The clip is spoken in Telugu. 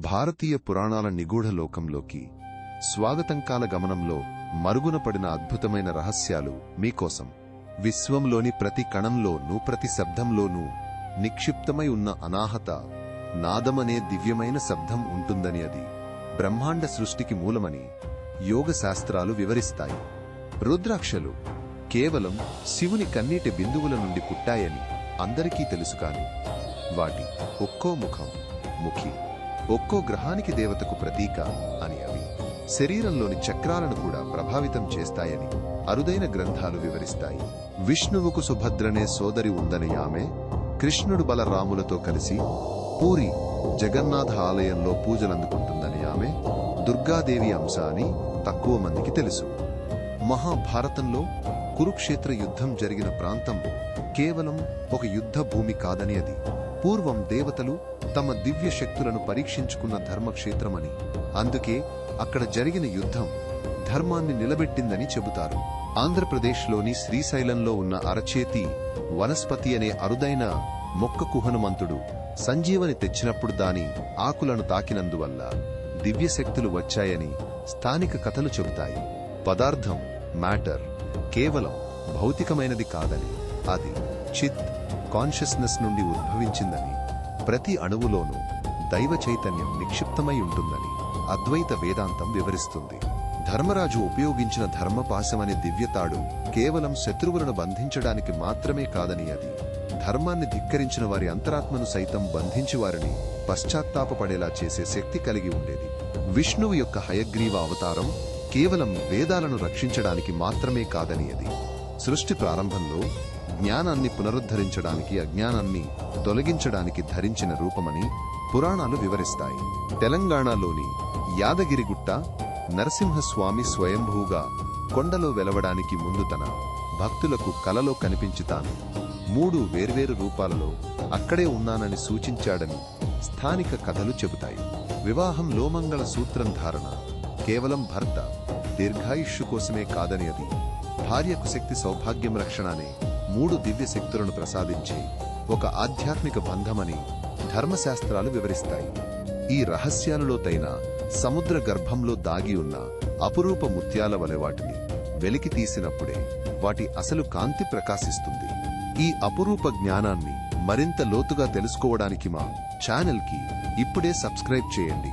భారతీయ పురాణాల నిగూఢ లోకంలోకి స్వాగతంకాల గమనంలో మరుగున పడిన అద్భుతమైన రహస్యాలు మీకోసం. విశ్వంలోని ప్రతి కణంలోనూ ప్రతి శబ్దంలోనూ నిక్షిప్తమై ఉన్న అనాహత నాదమనే దివ్యమైన శబ్దం ఉంటుందని, అది బ్రహ్మాండ సృష్టికి మూలమని యోగ శాస్త్రాలు వివరిస్తాయి. రుద్రాక్షలు కేవలం శివుని కన్నీటి బిందువుల నుండి పుట్టాయని అందరికీ తెలుసు, కాని వాటి ఒక్కో ముఖం ముఖి ఒక్కో గ్రహానికి దేవతకు ప్రతీక అని, అవి శరీరంలోని చక్రాలను కూడా ప్రభావితం చేస్తాయని అరుదైన గ్రంథాలు వివరిస్తాయి. విష్ణువుకు సుభద్రనే సోదరి ఉందని, ఆమె కృష్ణుడు బలరాములతో కలిసి పూరి జగన్నాథ ఆలయంలో పూజలందుకుంటుందని, ఆమె దుర్గాదేవి అంశ అని తక్కువ మందికి తెలుసు. మహాభారతంలో కురుక్షేత్ర యుద్ధం జరిగిన ప్రాంతం కేవలం ఒక యుద్ధ భూమి కాదని, అది పూర్వం దేవతలు తమ దివ్య శక్తులను పరీక్షించుకున్న ధర్మక్షేత్రమని, అందుకే అక్కడ జరిగిన యుద్ధం ధర్మాన్ని నిలబెట్టిందని చెబుతారు. ఆంధ్రప్రదేశ్లోని శ్రీశైలంలో ఉన్న అరచేతి వనస్పతి అనే అరుదైన మొక్కకు హనుమంతుడు సంజీవని తెచ్చినప్పుడు దాని ఆకులను తాకినందువల్ల దివ్యశక్తులు వచ్చాయని స్థానిక కథలు చెబుతాయి. పదార్థం మ్యాటర్ కేవలం భౌతికమైనది కాదని, అది చిత్ కాన్షియస్నెస్ నుండి ఉద్భవించిందని, ప్రతి అణువులోనూ దైవ చైతన్యం నిక్షిప్తమై ఉంటుందని అద్వైత వేదాంతం వివరిస్తుంది. ధర్మరాజు ఉపయోగించిన ధర్మపాశమనే దివ్యతాడు కేవలం శత్రువులను బంధించడానికి మాత్రమే కాదని, అది ధర్మాన్ని ధిక్కరించిన వారి అంతరాత్మను సైతం బంధించి వారిని పశ్చాత్తాపపడేలా చేసే శక్తి కలిగి ఉండేది. విష్ణువు యొక్క హయగ్రీవ అవతారం కేవలం వేదాలను రక్షించడానికి మాత్రమే కాదని, అది సృష్టి ప్రారంభంలో జ్ఞానాన్ని పునరుద్ధరించడానికి, అజ్ఞానాన్ని తొలగించడానికి ధరించిన రూపమని పురాణాలు వివరిస్తాయి. తెలంగాణలోని యాదగిరిగుట్ట నరసింహస్వామి స్వయంభూగా కొండలో వెలవడానికి ముందు తన భక్తులకు కలలో కనిపించి తాను 3 వేర్వేరు రూపాలలో అక్కడే ఉన్నానని సూచించాడని స్థానిక కథలు చెబుతాయి. వివాహం లోమంగళ సూత్రం ధారణ కేవలం భర్త దీర్ఘాయుష్షు కోసమే కాదని, అది భార్యకు శక్తి సౌభాగ్యం రక్షణ అనే 3 దివ్య శక్తులను ప్రసాదించే ఒక ఆధ్యాత్మిక బంధమని ధర్మశాస్త్రాలు వివరిస్తాయి. ఈ రహస్యాలలో తైన సముద్ర గర్భంలో దాగి ఉన్న అపురూప ముత్యాల వలె వాటిని వెలికి తీసినప్పుడే వాటి అసలు కాంతి ప్రకాశిస్తుంది. ఈ అపురూప జ్ఞానాన్ని మరింత లోతుగా తెలుసుకోవడానికి మా ఛానల్కి ఇప్పుడే సబ్స్క్రైబ్ చేయండి.